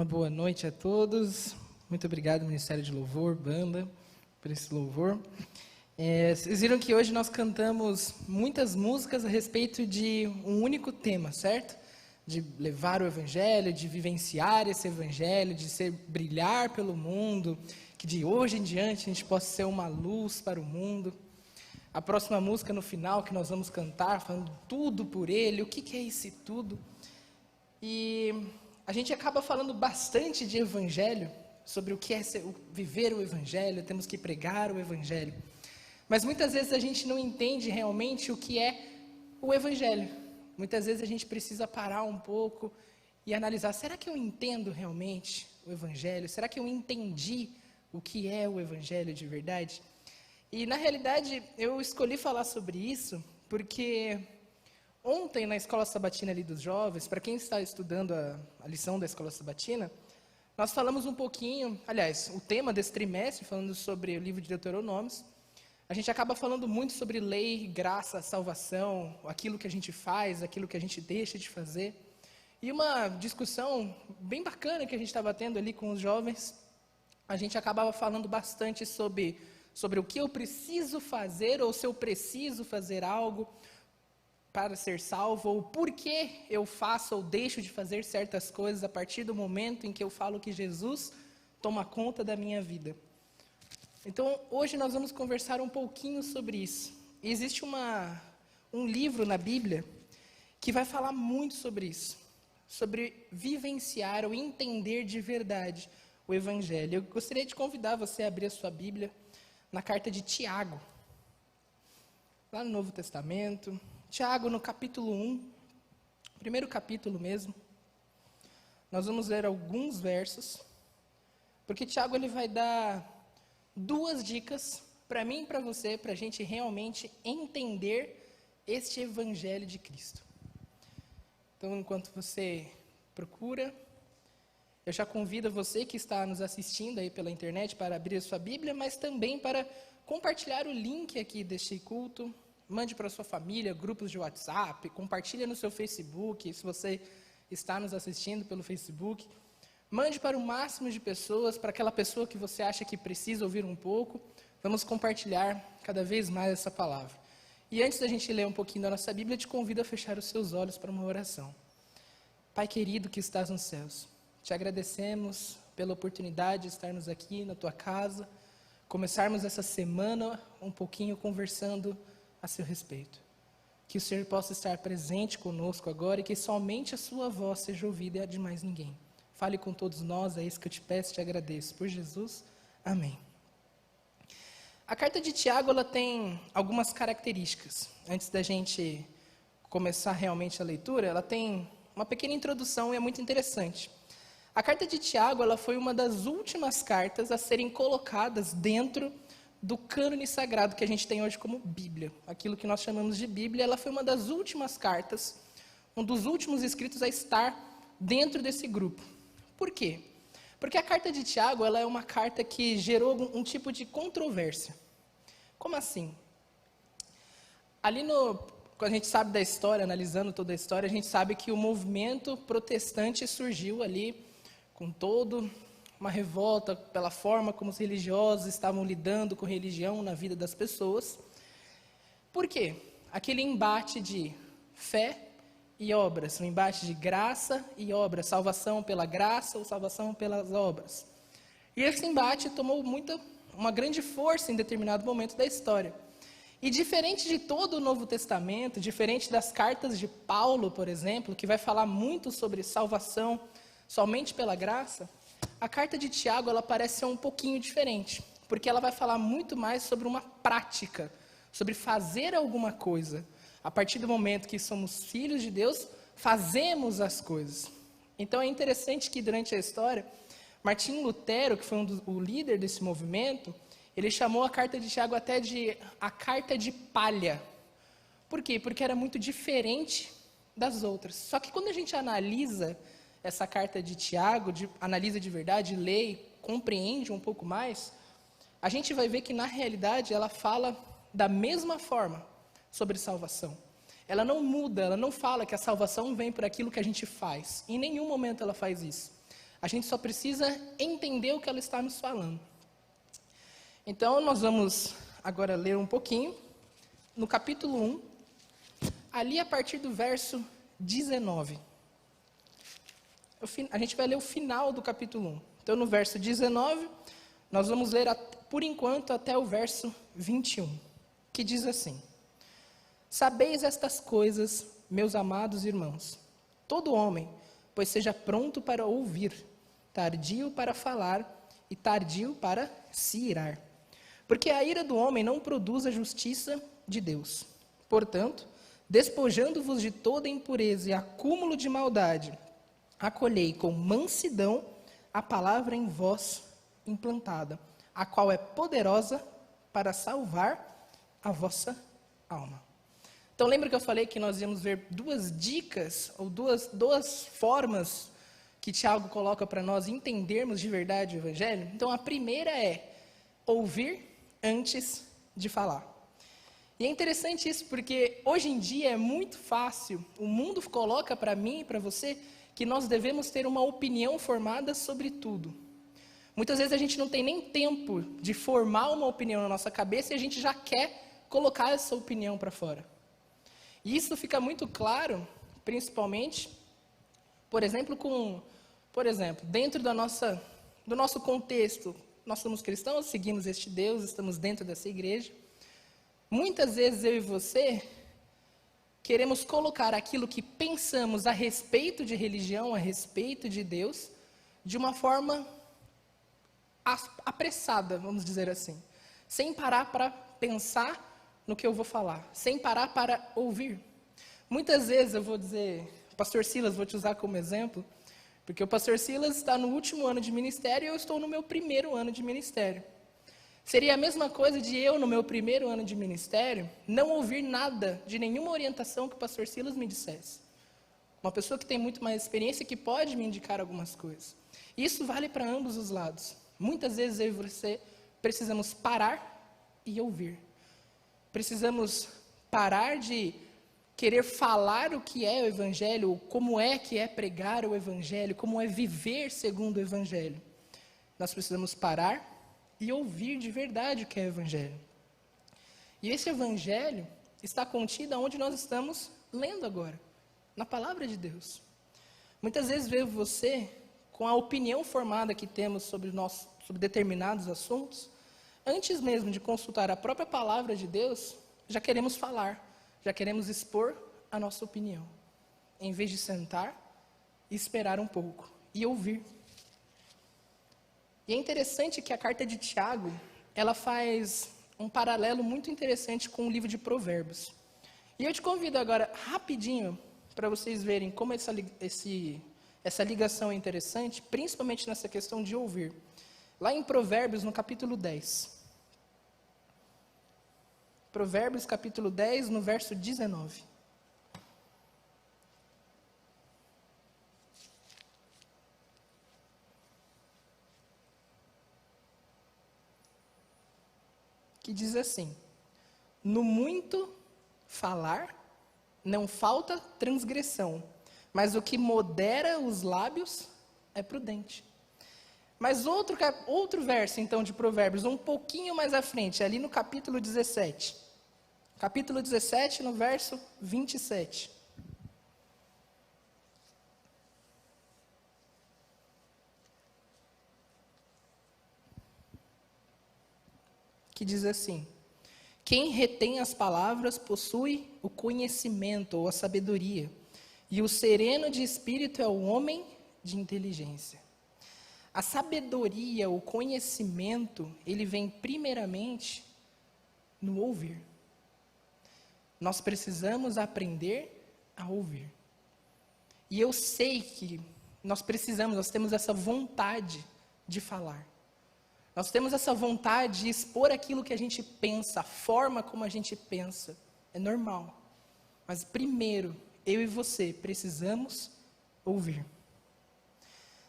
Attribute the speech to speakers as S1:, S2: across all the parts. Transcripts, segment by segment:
S1: Uma boa noite a todos. Muito obrigado, Ministério de Louvor, banda, por esse louvor. Vocês viram que hoje nós cantamos muitas músicas a respeito de um único tema, certo? De levar o Evangelho, de vivenciar esse Evangelho, de brilhar pelo mundo, que de hoje em diante a gente possa ser uma luz para o mundo. A próxima música no final que nós vamos cantar, falando tudo por Ele, o que é esse tudo? E a gente acaba falando bastante de Evangelho, sobre o que é viver o Evangelho, temos que pregar o Evangelho. Mas muitas vezes a gente não entende realmente o que é o Evangelho. Muitas vezes a gente precisa parar um pouco e analisar, será que eu entendo realmente o Evangelho? Será que eu entendi o que é o Evangelho de verdade? E na realidade eu escolhi falar sobre isso porque ontem na Escola Sabatina ali dos jovens, para quem está estudando a lição da Escola Sabatina, nós falamos um pouquinho, aliás, o tema desse trimestre, falando sobre o livro de Deuteronômios, a gente acaba falando muito sobre lei, graça, salvação, aquilo que a gente faz, aquilo que a gente deixa de fazer. E uma discussão bem bacana que a gente estava tendo ali com os jovens, a gente acabava falando bastante sobre o que eu preciso fazer, ou se eu preciso fazer algo para ser salvo, ou por que eu faço ou deixo de fazer certas coisas a partir do momento em que eu falo que Jesus toma conta da minha vida. Então, hoje nós vamos conversar um pouquinho sobre isso. E existe um livro na Bíblia que vai falar muito sobre isso, sobre vivenciar ou entender de verdade o Evangelho. Eu gostaria de convidar você a abrir a sua Bíblia na carta de Tiago, lá no Novo Testamento. Tiago, no capítulo 1, primeiro capítulo mesmo, nós vamos ler alguns versos, porque Tiago ele vai dar duas dicas para mim e para você, para a gente realmente entender este Evangelho de Cristo. Então, enquanto você procura, eu já convido você que está nos assistindo aí pela internet para abrir a sua Bíblia, mas também para compartilhar o link aqui deste culto. Mande para a sua família, grupos de WhatsApp, compartilha no seu Facebook, se você está nos assistindo pelo Facebook. Mande para o máximo de pessoas, para aquela pessoa que você acha que precisa ouvir um pouco. Vamos compartilhar cada vez mais essa palavra. E antes da gente ler um pouquinho da nossa Bíblia, eu te convido a fechar os seus olhos para uma oração. Pai querido que estás nos céus, te agradecemos pela oportunidade de estarmos aqui na tua casa, começarmos essa semana um pouquinho conversando a seu respeito. Que o Senhor possa estar presente conosco agora e que somente a sua voz seja ouvida e a de mais ninguém. Fale com todos nós, é isso que eu te peço e te agradeço. Por Jesus, amém. A carta de Tiago ela tem algumas características. Antes da gente começar realmente a leitura, ela tem uma pequena introdução e é muito interessante. A carta de Tiago ela foi uma das últimas cartas a serem colocadas dentro do cânone sagrado que a gente tem hoje como Bíblia. Aquilo que nós chamamos de Bíblia, ela foi uma das últimas cartas, um dos últimos escritos a estar dentro desse grupo. Por quê? Porque a carta de Tiago ela é uma carta que gerou um tipo de controvérsia. Como assim? Quando a gente sabe da história, analisando toda a história, a gente sabe que o movimento protestante surgiu ali com toda uma revolta pela forma como os religiosos estavam lidando com religião na vida das pessoas. Por quê? Aquele embate de fé e obras, um embate de graça e obras, salvação pela graça ou salvação pelas obras. E esse embate tomou uma grande força em determinado momento da história. E diferente de todo o Novo Testamento, diferente das cartas de Paulo, por exemplo, que vai falar muito sobre salvação somente pela graça, a carta de Tiago ela parece ser um pouquinho diferente, porque ela vai falar muito mais sobre uma prática, sobre fazer alguma coisa. A partir do momento que somos filhos de Deus, fazemos as coisas. Então é interessante que durante a história, Martinho Lutero, que foi o líder desse movimento, ele chamou a carta de Tiago até de a carta de palha. Por quê? Porque era muito diferente das outras. Só que quando a gente analisa essa carta de Tiago, analisa de verdade, lê, compreende um pouco mais, a gente vai ver que na realidade ela fala da mesma forma sobre salvação. Ela não muda, ela não fala que a salvação vem por aquilo que a gente faz. Em nenhum momento ela faz isso. A gente só precisa entender o que ela está nos falando. Então, nós vamos agora ler um pouquinho, no capítulo 1, ali a partir do verso 19. A gente vai ler o final do capítulo 1. Então, no verso 19, nós vamos ler, por enquanto, até o verso 21, que diz assim: Sabeis estas coisas, meus amados irmãos. Todo homem, pois seja pronto para ouvir, tardio para falar e tardio para se irar. Porque a ira do homem não produz a justiça de Deus. Portanto, despojando-vos de toda impureza e acúmulo de maldade, acolhei com mansidão a palavra em vós implantada, a qual é poderosa para salvar a vossa alma. Então, lembra que eu falei que nós íamos ver duas dicas, ou duas formas que Tiago coloca para nós entendermos de verdade o Evangelho? Então, a primeira é ouvir antes de falar. E é interessante isso, porque hoje em dia é muito fácil, o mundo coloca para mim e para você que nós devemos ter uma opinião formada sobre tudo. Muitas vezes a gente não tem nem tempo de formar uma opinião na nossa cabeça e a gente já quer colocar essa opinião para fora. E isso fica muito claro, principalmente, por exemplo, dentro do nosso contexto. Nós somos cristãos, seguimos este Deus, estamos dentro dessa igreja. Muitas vezes eu e você queremos colocar aquilo que pensamos a respeito de religião, a respeito de Deus, de uma forma apressada, vamos dizer assim, sem parar para pensar no que eu vou falar, sem parar para ouvir. Muitas vezes eu vou dizer, pastor Silas, vou te usar como exemplo, porque o pastor Silas está no último ano de ministério e eu estou no meu primeiro ano de ministério. Seria a mesma coisa de eu, no meu primeiro ano de ministério, não ouvir nada de nenhuma orientação que o pastor Silas me dissesse. Uma pessoa que tem muito mais experiência que pode me indicar algumas coisas. Isso vale para ambos os lados. Muitas vezes eu e você precisamos parar e ouvir. Precisamos parar de querer falar o que é o Evangelho, como é que é pregar o Evangelho, como é viver segundo o Evangelho. Nós precisamos parar e ouvir de verdade o que é o Evangelho. E esse Evangelho está contido onde nós estamos lendo agora, na Palavra de Deus. Muitas vezes vejo você, com a opinião formada que temos sobre determinados assuntos, antes mesmo de consultar a própria Palavra de Deus, já queremos falar, já queremos expor a nossa opinião, em vez de sentar e esperar um pouco e ouvir. E é interessante que a carta de Tiago, ela faz um paralelo muito interessante com o livro de Provérbios. E eu te convido agora, rapidinho, para vocês verem como essa ligação é interessante, principalmente nessa questão de ouvir. Lá em Provérbios, no capítulo 10. Provérbios, capítulo 10, no verso 19. Que diz assim: no muito falar, não falta transgressão, mas o que modera os lábios é prudente. Mas outro verso, então, de Provérbios, um pouquinho mais à frente, ali no capítulo 17. Capítulo 17, no verso 27. Que diz assim: quem retém as palavras possui o conhecimento ou a sabedoria, e o sereno de espírito é o homem de inteligência. A sabedoria, o conhecimento, ele vem primeiramente no ouvir. Nós precisamos aprender a ouvir. E eu sei que nós temos essa vontade de falar. Nós temos essa vontade de expor aquilo que a gente pensa, a forma como a gente pensa. É normal. Mas primeiro, eu e você precisamos ouvir.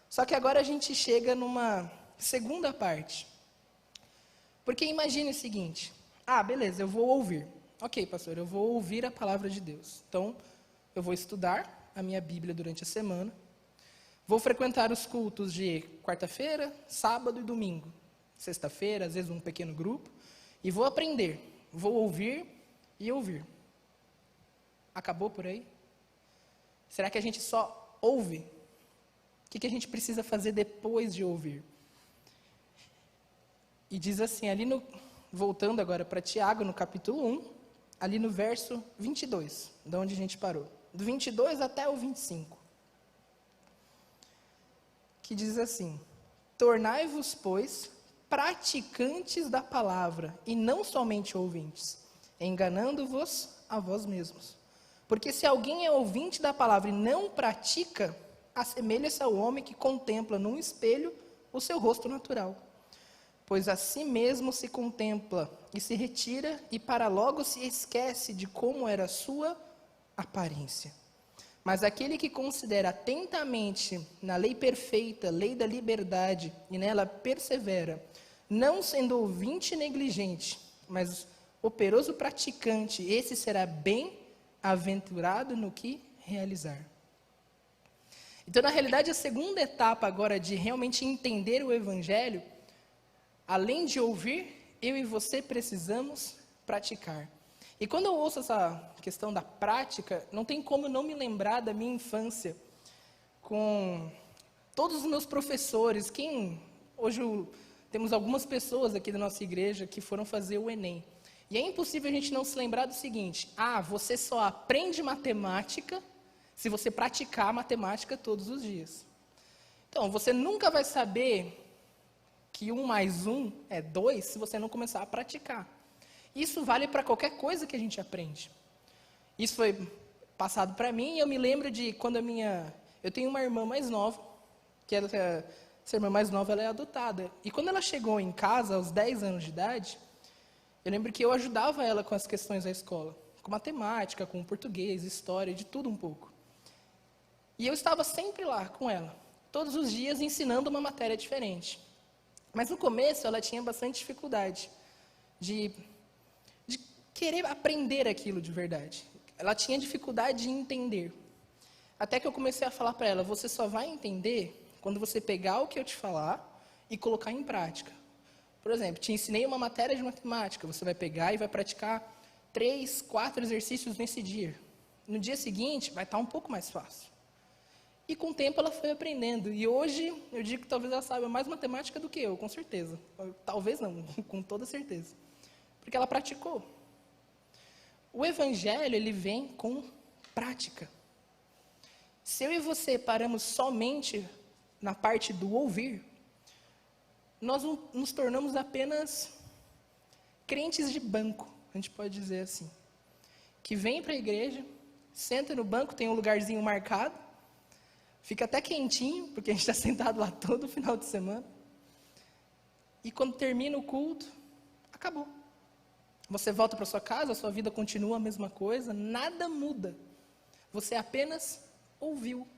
S1: Só que agora a gente chega numa segunda parte. Porque imagine o seguinte: beleza, eu vou ouvir. Ok, pastor, eu vou ouvir a palavra de Deus. Então, eu vou estudar a minha Bíblia durante a semana. Vou frequentar os cultos de quarta-feira, sábado e domingo. Sexta-feira, às vezes um pequeno grupo. E vou aprender. Vou ouvir e ouvir. Acabou por aí? Será que a gente só ouve? O que a gente precisa fazer depois de ouvir? E diz assim, voltando agora para Tiago, no capítulo 1, ali no verso 22, de onde a gente parou. Do 22 até o 25. Que diz assim: tornai-vos, pois, praticantes da palavra, e não somente ouvintes, enganando-vos a vós mesmos. Porque se alguém é ouvinte da palavra e não pratica, assemelha-se ao homem que contempla num espelho o seu rosto natural. Pois a si mesmo se contempla e se retira, e para logo se esquece de como era a sua aparência. Mas aquele que considera atentamente na lei perfeita, lei da liberdade, e nela persevera, não sendo ouvinte negligente, mas operoso praticante, esse será bem-aventurado no que realizar. Então, na realidade, a segunda etapa agora de realmente entender o Evangelho, além de ouvir, eu e você precisamos praticar. E quando eu ouço essa questão da prática, não tem como não me lembrar da minha infância, com todos os meus professores. Hoje temos algumas pessoas aqui da nossa igreja que foram fazer o Enem. E é impossível a gente não se lembrar do seguinte: você só aprende matemática se você praticar matemática todos os dias. Então, você nunca vai saber que 1 mais 1 é 2 se você não começar a praticar. Isso vale para qualquer coisa que a gente aprende. Isso foi passado para mim, e eu me lembro de quando eu tenho uma irmã mais nova, essa irmã mais nova ela é adotada. E quando ela chegou em casa, aos 10 anos de idade, eu lembro que eu ajudava ela com as questões da escola, com matemática, com português, história, de tudo um pouco. E eu estava sempre lá com ela, todos os dias ensinando uma matéria diferente. Mas no começo ela tinha bastante dificuldade de querer aprender aquilo de verdade. Ela tinha dificuldade de entender. Até que eu comecei a falar para ela: você só vai entender quando você pegar o que eu te falar e colocar em prática. Por exemplo, te ensinei uma matéria de matemática, você vai pegar e vai praticar 3, 4 exercícios nesse dia. No dia seguinte, vai estar um pouco mais fácil. E com o tempo ela foi aprendendo. E hoje, eu digo que talvez ela saiba mais matemática do que eu, com certeza. Talvez não, com toda certeza. Porque ela praticou. O Evangelho, ele vem com prática. Se eu e você paramos somente na parte do ouvir, nós nos tornamos apenas crentes de banco, a gente pode dizer assim. Que vem para a igreja, senta no banco, tem um lugarzinho marcado, fica até quentinho, porque a gente está sentado lá todo final de semana. E quando termina o culto, acabou. Você volta para sua casa, a sua vida continua a mesma coisa, nada muda. Você apenas ouviu.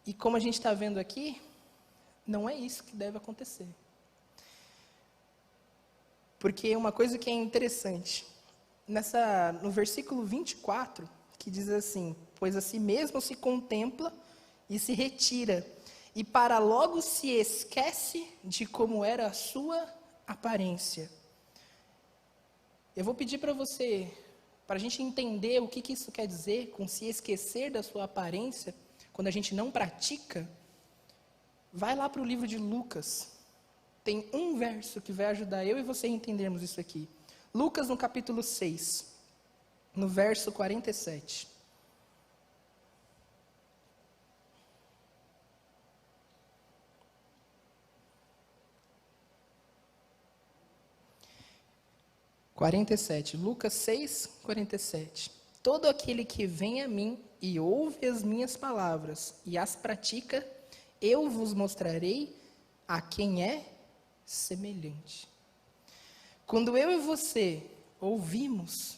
S1: E como a gente está vendo aqui, não é isso que deve acontecer. Porque uma coisa que é interessante, no versículo 24, que diz assim: pois a si mesmo se contempla e se retira, e para logo se esquece de como era a sua aparência. Eu vou pedir para você, para a gente entender o que isso quer dizer com se esquecer da sua aparência, quando a gente não pratica, vai lá para o livro de Lucas. Tem um verso que vai ajudar eu e você a entendermos isso aqui. Lucas, no capítulo 6, no verso 47. Lucas 6, 47. Todo aquele que vem a mim e ouve as minhas palavras e as pratica, eu vos mostrarei a quem é semelhante. Quando eu e você ouvimos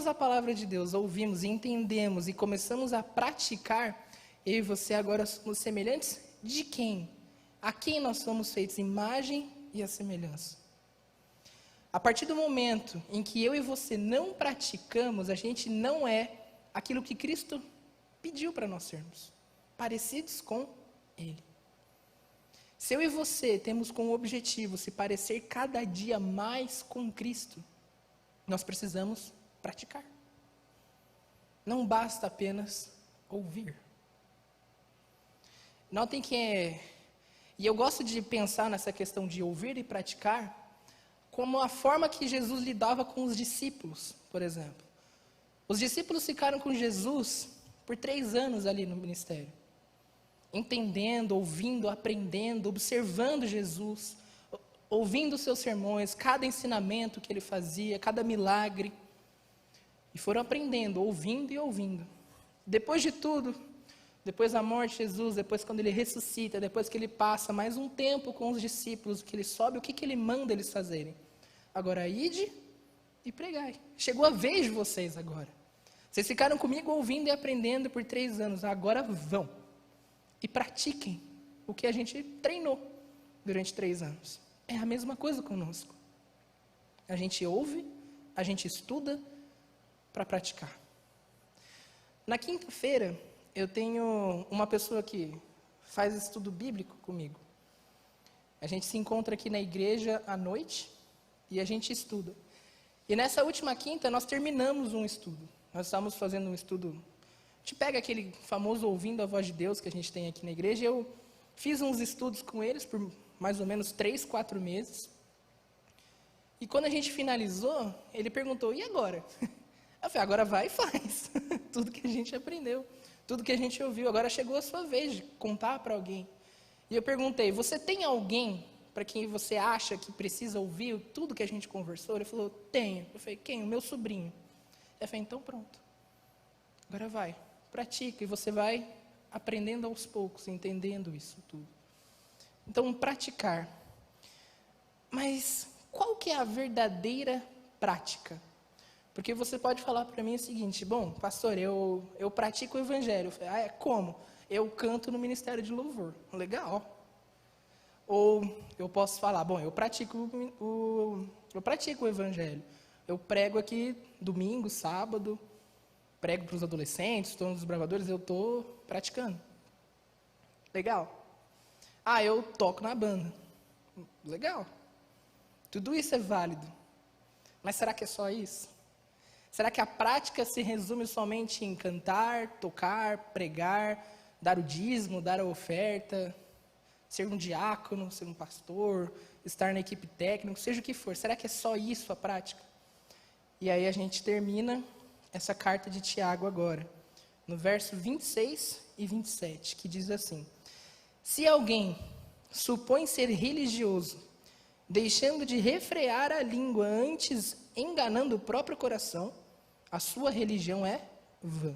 S1: a palavra de Deus, ouvimos e entendemos e começamos a praticar, eu e você agora somos semelhantes de quem? A quem nós somos feitos imagem e a semelhança. A partir do momento em que eu e você não praticamos, a gente não é aquilo que Cristo pediu para nós sermos parecidos com Ele. Se eu e você temos como objetivo se parecer cada dia mais com Cristo, nós precisamos praticar. Não basta apenas ouvir. Notem que e eu gosto de pensar nessa questão de ouvir e praticar como a forma que Jesus lidava com os discípulos, por exemplo. Os discípulos ficaram com Jesus por 3 anos ali no ministério, entendendo, ouvindo, aprendendo, observando Jesus, ouvindo seus sermões, cada ensinamento que ele fazia, cada milagre, e foram aprendendo, ouvindo e ouvindo. Depois de tudo, depois da morte de Jesus, depois quando ele ressuscita, depois que ele passa mais um tempo com os discípulos, que ele sobe, o que ele manda eles fazerem? Agora, ide e pregai. Chegou a vez de vocês agora. Vocês ficaram comigo ouvindo e aprendendo por 3 anos, agora vão e pratiquem o que a gente treinou durante 3 anos. É a mesma coisa conosco. A gente ouve, a gente estuda para praticar. Na quinta-feira, eu tenho uma pessoa que faz estudo bíblico comigo. A gente se encontra aqui na igreja à noite e a gente estuda. E nessa última quinta, nós terminamos um estudo. Nós estávamos fazendo um estudo. A gente pega aquele famoso ouvindo a voz de Deus que a gente tem aqui na igreja. E eu fiz uns estudos com eles por mais ou menos 3, 4 meses. E quando a gente finalizou, ele perguntou, e agora? Eu falei, agora vai e faz. Tudo que a gente aprendeu, tudo que a gente ouviu. Agora chegou a sua vez de contar para alguém. E eu perguntei, você tem alguém para quem você acha que precisa ouvir tudo que a gente conversou? Ele falou, tenho. Eu falei, quem? O meu sobrinho. Eu falei, então pronto. Agora vai, pratica. E você vai aprendendo aos poucos, entendendo isso tudo. Então, praticar. Mas qual que é a verdadeira prática? Porque você pode falar para mim o seguinte, bom, pastor, eu pratico o evangelho. Eu falei, como? Eu canto no ministério de louvor. Legal. Ou eu posso falar, bom, eu pratico o evangelho. Eu prego aqui domingo, sábado, prego para os adolescentes, estou nos bravadores, eu estou praticando. Legal. Eu toco na banda. Legal. Tudo isso é válido. Mas será que é só isso? Será que a prática se resume somente em cantar, tocar, pregar, dar o dízimo, dar a oferta, ser um diácono, ser um pastor, estar na equipe técnica, seja o que for? Será que é só isso a prática? E aí a gente termina essa carta de Tiago agora, no verso 26 e 27, que diz assim, se alguém supõe ser religioso, deixando de refrear a língua, antes enganando o próprio coração, a sua religião é vã.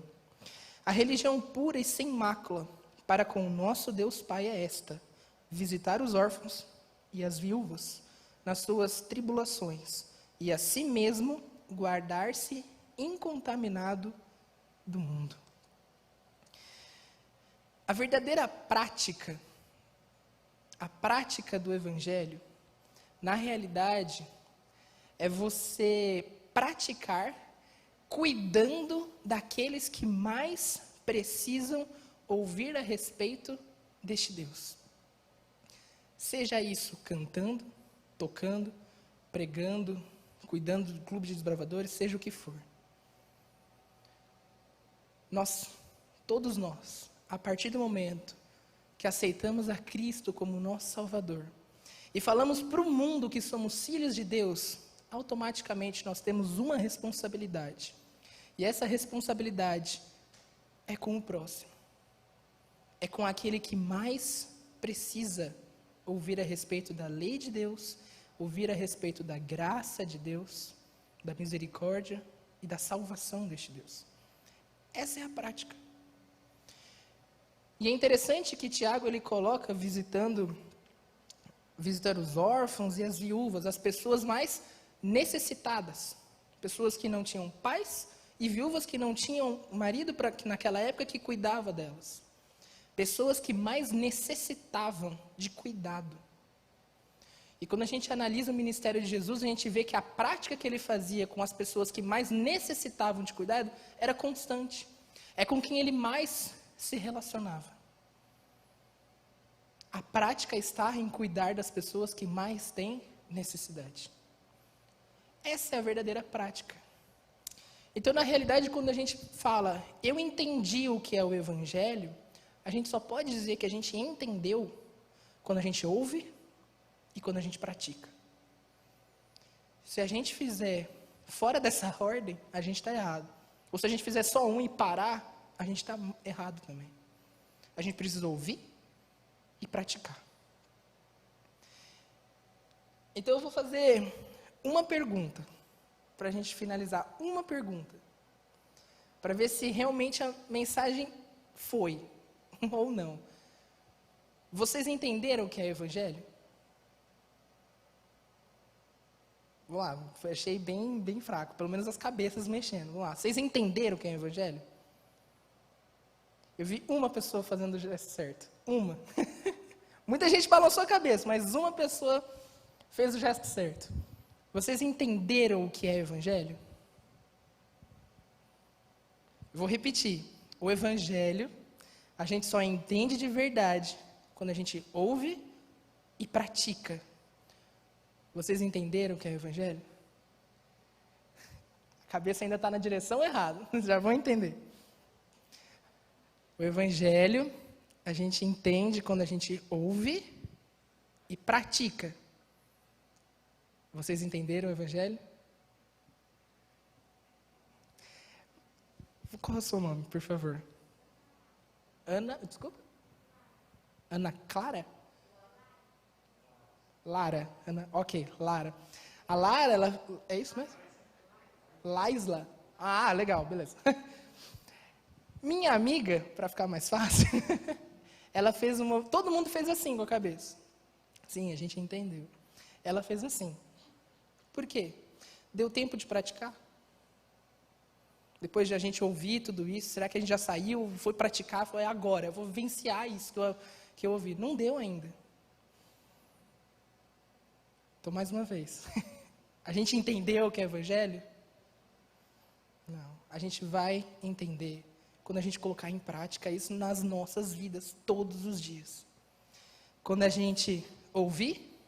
S1: A religião pura e sem mácula para com o nosso Deus Pai é esta, visitar os órfãos e as viúvas nas suas tribulações, e a si mesmo guardar-se incontaminado do mundo. A verdadeira prática, a prática do Evangelho, na realidade, é você praticar cuidando daqueles que mais precisam ouvir a respeito deste Deus. Seja isso cantando, tocando, pregando, cuidando do clube de desbravadores, seja o que for. Todos nós, a partir do momento que aceitamos a Cristo como nosso Salvador e falamos para o mundo que somos filhos de Deus, automaticamente nós temos uma responsabilidade. E essa responsabilidade é com o próximo. É com aquele que mais precisa ouvir a respeito da lei de Deus, ouvir a respeito da graça de Deus, da misericórdia e da salvação deste Deus. Essa é a prática. E é interessante que Tiago ele coloca visitar os órfãos e as viúvas, as pessoas mais necessitadas, pessoas que não tinham pais e viúvas que não tinham marido naquela época que cuidava delas. Pessoas que mais necessitavam de cuidado. E quando a gente analisa o ministério de Jesus, a gente vê que a prática que ele fazia com as pessoas que mais necessitavam de cuidado era constante. é com quem ele mais se relacionava. A prática está em cuidar das pessoas que mais têm necessidade. Essa é a verdadeira prática. Então, na realidade, quando a gente fala, eu entendi o que é o Evangelho, a gente só pode dizer que a gente entendeu quando a gente ouve e quando a gente pratica. Se a gente fizer fora dessa ordem, a gente está errado. Ou se a gente fizer só um e parar, a gente está errado também. A gente precisa ouvir e praticar. Então, eu vou fazer uma pergunta, para a gente finalizar, uma pergunta, para ver se realmente a mensagem foi ou não. Vocês entenderam o que é Evangelho? Vamos lá, achei bem fraco, pelo menos as cabeças mexendo. Vamos lá, vocês entenderam o que é Evangelho? Eu vi uma pessoa fazendo o gesto certo. Uma. Muita gente balançou a cabeça, mas uma pessoa fez o gesto certo. Vocês entenderam o que é Evangelho? Vou repetir. O Evangelho, a gente só entende de verdade quando a gente ouve e pratica. Vocês entenderam o que é Evangelho? A cabeça ainda está na direção errada. Já vão entender. O Evangelho, a gente entende quando a gente ouve e pratica. Vocês entenderam o Evangelho? Qual é o seu nome, por favor? Ana, desculpa? Ana Clara? Lara. Ana, ok, Lara. A Lara, ela, é isso mesmo? Laisla. Ah, legal, beleza. Minha amiga, para ficar mais fácil, ela fez uma... Todo mundo fez assim com a cabeça. Sim, a gente entendeu. Ela fez assim. Por quê? Deu tempo de praticar? Depois de a gente ouvir tudo isso, será que a gente já saiu, foi praticar, foi agora, eu vou vivenciar isso que eu ouvi? Não deu ainda. Então, mais uma vez, a gente entendeu o que é Evangelho? Não, a gente vai entender quando a gente colocar em prática isso nas nossas vidas, todos os dias. Quando a gente ouvir,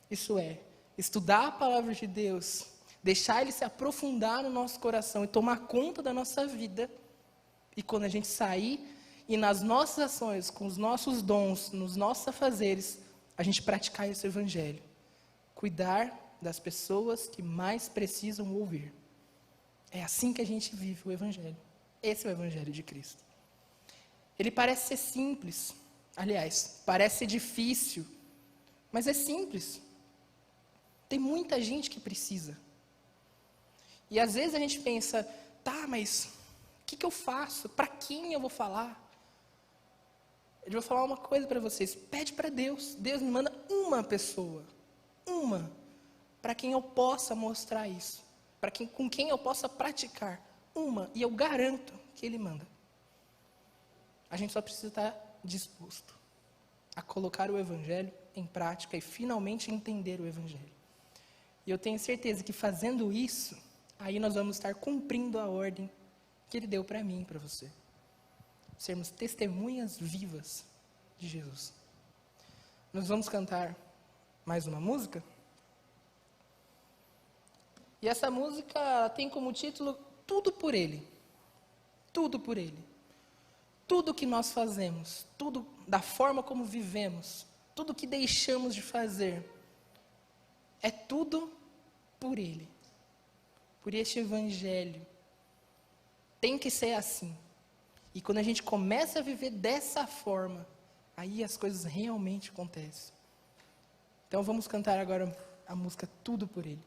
S1: isso é, estudar a palavra de Deus, deixar ele se aprofundar no nosso coração e tomar conta da nossa vida. E quando a gente sair e nas nossas ações, com os nossos dons, nos nossos afazeres, a gente praticar esse Evangelho. Cuidar das pessoas que mais precisam ouvir. É assim que a gente vive o Evangelho. Esse é o Evangelho de Cristo. Ele parece ser simples. Aliás, parece ser difícil. Mas é simples. Tem muita gente que precisa. E às vezes a gente pensa, tá, mas o que eu faço? Para quem eu vou falar? Eu vou falar uma coisa para vocês. Pede para Deus. Deus me manda uma pessoa. Uma. Para quem eu possa mostrar isso. Com quem eu possa praticar. Uma. E eu garanto que Ele manda. A gente só precisa estar disposto a colocar o Evangelho em prática e finalmente entender o Evangelho. E eu tenho certeza que fazendo isso, aí nós vamos estar cumprindo a ordem que Ele deu para mim e para você. Sermos testemunhas vivas de Jesus. Nós vamos cantar mais uma música. E essa música tem como título Tudo por Ele. Tudo por Ele. Tudo que nós fazemos, tudo da forma como vivemos, tudo que deixamos de fazer, é tudo por Ele. Por este Evangelho. Tem que ser assim. E quando a gente começa a viver dessa forma, aí as coisas realmente acontecem. Então vamos cantar agora a música Tudo por Ele.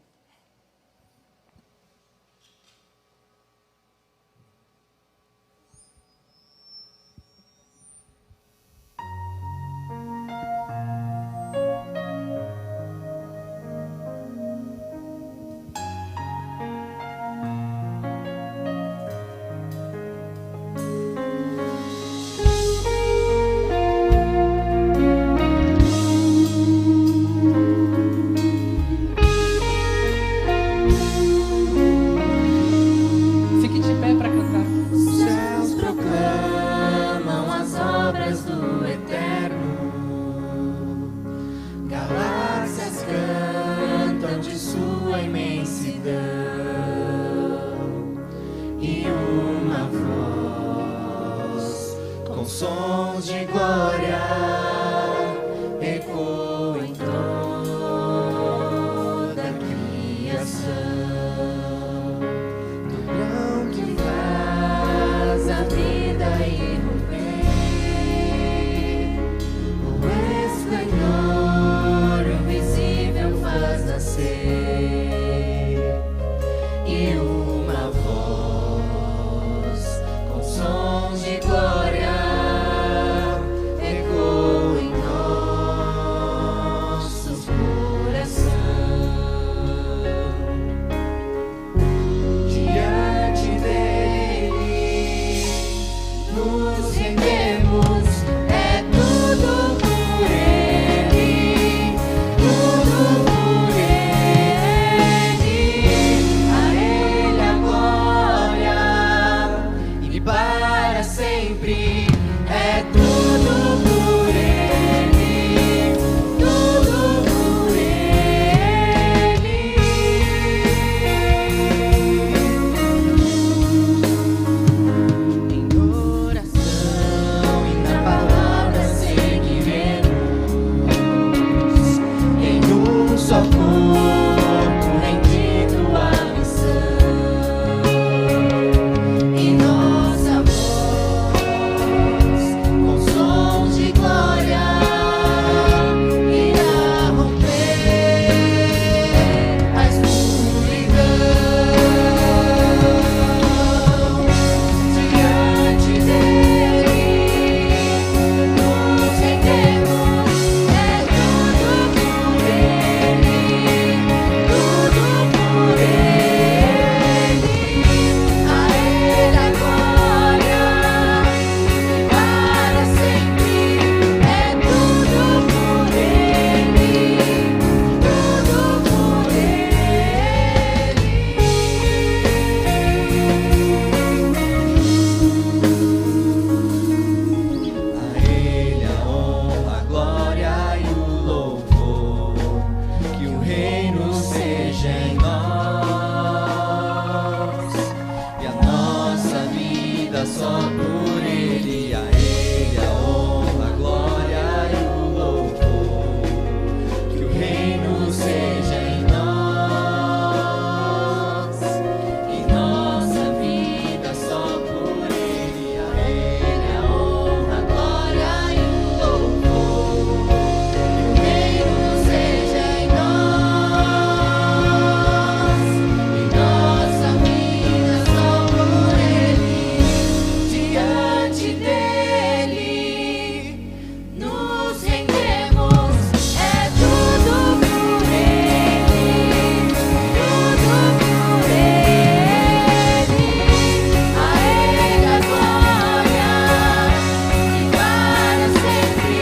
S2: e uma voz com sons de glória ecoa em toda a criação, do grão que faz a vida irromper, o esplendor invisível faz nascer, e uma voz com sons de glória ecoa em nosso coração. Diante dele nos rendemos, é tudo por ele, tudo por ele. A ele a glória e para sempre. É tudo por ele, tudo por ele. Em oração e na palavra seguiremos, em um só corpo rendido à missão, e nossa voz com sons de glória irá romper a escuridão. Diante dele nos rendemos, é tudo por ele, tudo por ele. A ele a glória para sempre. É tudo por ele, tudo por ele. A ele a honra, a glória e o louvor, que o reino seja em nós, e a nossa vida só por ele. A ele a honra, a glória e o louvor, que o reino seja em nós, e nossa vida só por ele. A ele a honra, a glória e o louvor, que o reino seja em nós, e nossa vida só por ele. Diante dele nos rendemos, é tudo por ele, tudo por ele. A ele a glória e para sempre.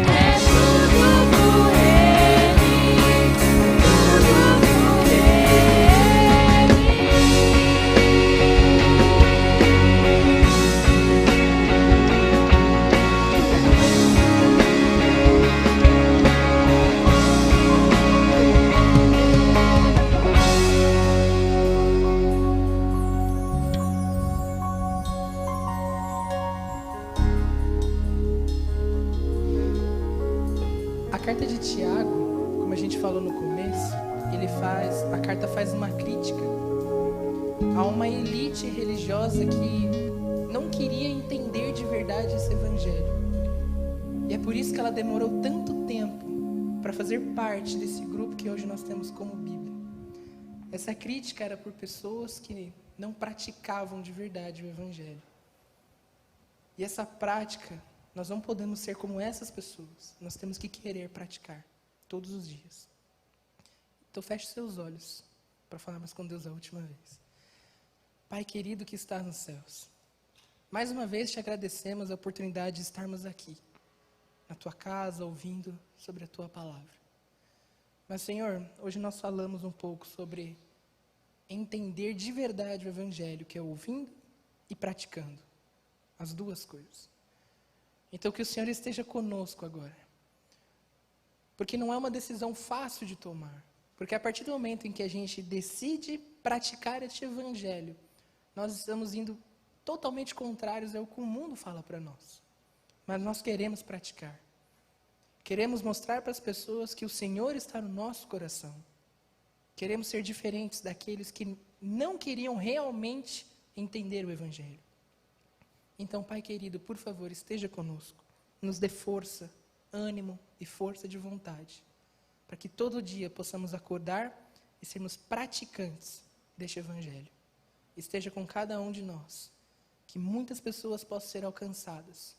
S2: É tudo por ele, tudo por
S1: A carta de Tiago, como a gente falou no começo, a carta faz uma crítica a uma elite religiosa que não queria entender de verdade esse evangelho. E é por isso que ela demorou tanto tempo para fazer parte desse grupo que hoje nós temos como Bíblia. Essa crítica era por pessoas que não praticavam de verdade o evangelho. E essa prática, nós não podemos ser como essas pessoas. Nós temos que querer praticar todos os dias. Então feche seus olhos para falarmos com Deus a última vez. Pai querido que está nos céus, mais uma vez te agradecemos a oportunidade de estarmos aqui, na tua casa, ouvindo sobre a tua palavra. Mas, Senhor, hoje nós falamos um pouco sobre entender de verdade o evangelho, que é ouvindo e praticando, as duas coisas. Então que o Senhor esteja conosco agora, porque não é uma decisão fácil de tomar, Porque a partir do momento em que a gente decide praticar este evangelho, nós estamos indo totalmente contrários ao que o mundo fala para nós. Mas nós queremos praticar. Queremos mostrar para as pessoas que o Senhor está no nosso coração. Queremos ser diferentes daqueles que não queriam realmente entender o evangelho. Então, Pai querido, por favor, esteja conosco. Nos dê força, ânimo e força de vontade, para que todo dia possamos acordar e sermos praticantes deste evangelho. Esteja com cada um de nós, que muitas pessoas possam ser alcançadas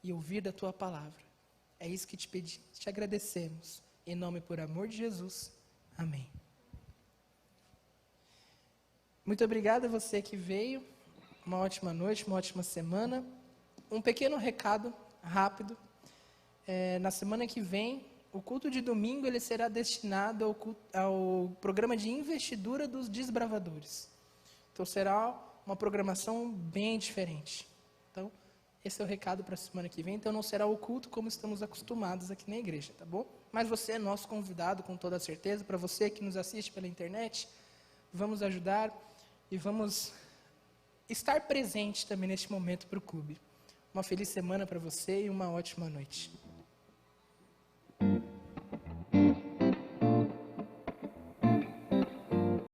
S1: e ouvir da Tua palavra. É isso que te pedimos, te agradecemos. Em nome e por amor de Jesus. Amém. Muito obrigado a você que veio. Uma ótima noite, uma ótima semana. Um pequeno recado rápido. Na semana que vem, o culto de domingo ele será destinado ao programa de investidura dos desbravadores. Então será uma programação bem diferente. Então, esse é o recado para a semana que vem. Então não será o culto como estamos acostumados aqui na igreja, tá bom? Mas você é nosso convidado com toda certeza. Para você que nos assiste pela internet, vamos ajudar e vamos estar presente também neste momento para o clube. Uma feliz semana para você e uma ótima noite.